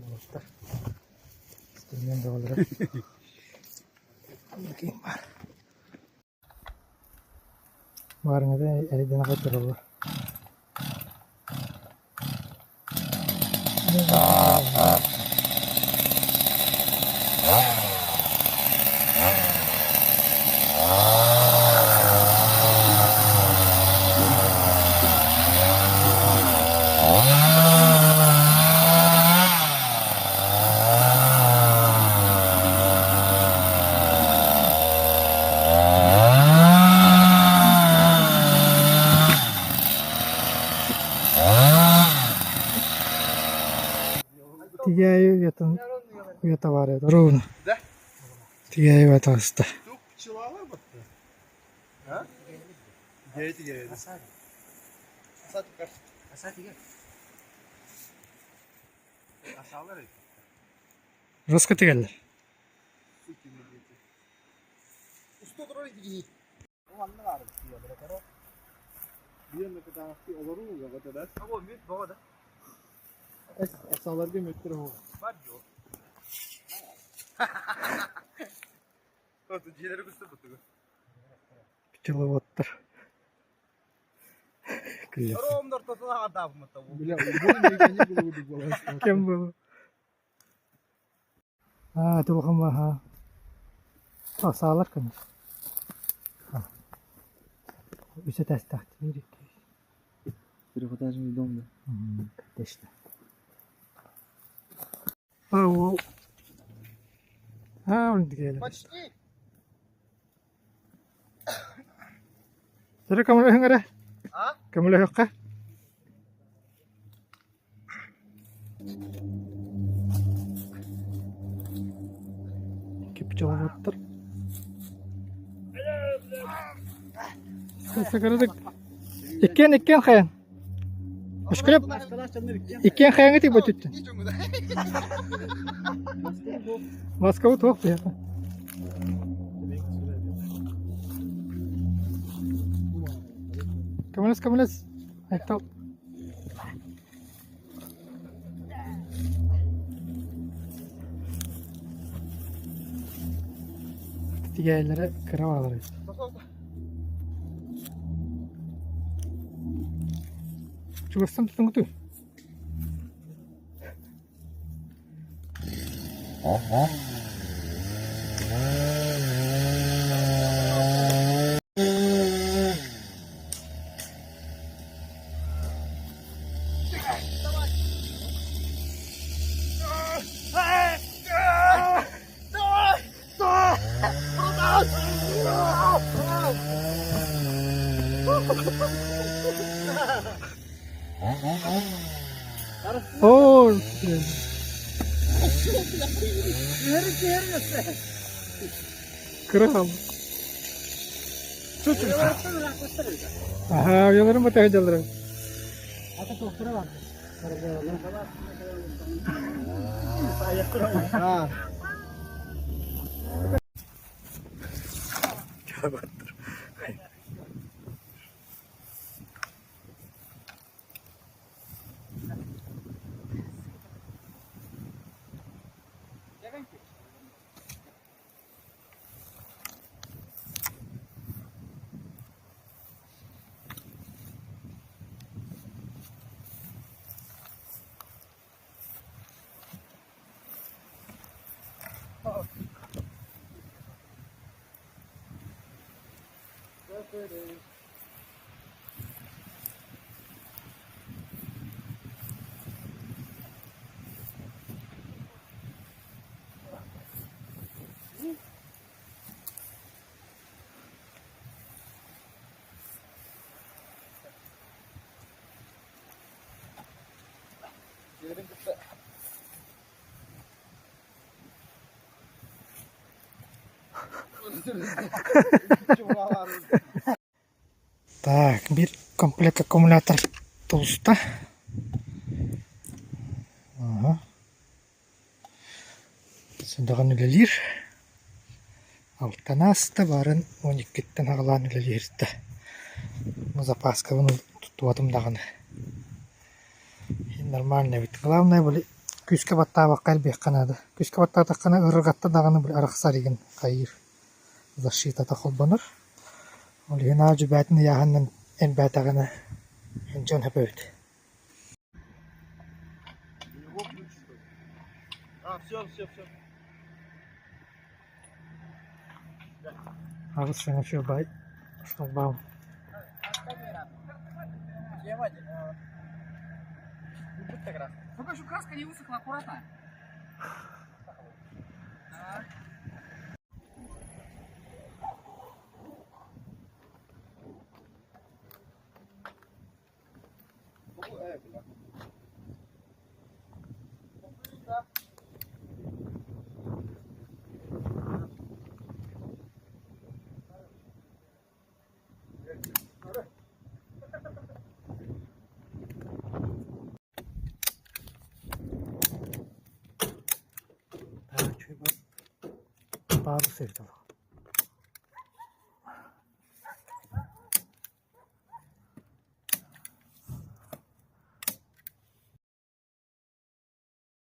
Bulutlar. İstediğinden de olarak. Bakayım var. Varına da elden kadar olur. Тигай yatan uyata var ya ровно. Да? Тигай в этом ста. Тут пчела battı. Ha? Geldi. Asad kaç? Asad gel. Aşağılara git. Roska tigaller. Usta dur oraya git. O anne var diyor bırakır. Bir yana kadar olur mu ya kadar? Ama müt bu da. Aşağılara bir metre o. Var diyor. Тут ciğerleri kustur tuttu. Пчеловодтар. Ромдар тотала адав mı tavu? Бля, не было бы голос. Кем был? А, это бахама, ага. А, sağlar kanır. Üse ters tahtı verik. Перехватаешь мне дом, да? Kardeşler. Oo. Ha, onu diyelim. Почти. Sonra kamu lahir ngara. Ha? Kamu lahir ka? Pçelоводтар. Sakaradık. İkken kayan. Başka İkken kayan gittik bu tüttün. Maskavu tuhaf ya. Kamulas. Ayakta. Tiga yerlere kıra varlar. Çubastan tutun kutu. Oh, kral. Aha, yalarım mı tehcallarım? Ha. Так, bir komplek akkumulятор толста. Ага. Сондағы нүлелер. Алтан асты барын 12-тен ағылан нүлелерді. Запаска бұны тұтуадым дағыны. Нормально бит. Главное, были күскә баттаа баккал бек канады. Күскә баттаа таккана ырыгатта даганы бил араксар иген кайыр. Защита та холбаныр. Ол хина жүбәтин яһаннан эн бәтәгәне. Энҗон хәпәвит. Все. Ağız şuna şu bay. Şлагбаум. Только что краска не высохла аккуратно. Bağlı sevdi.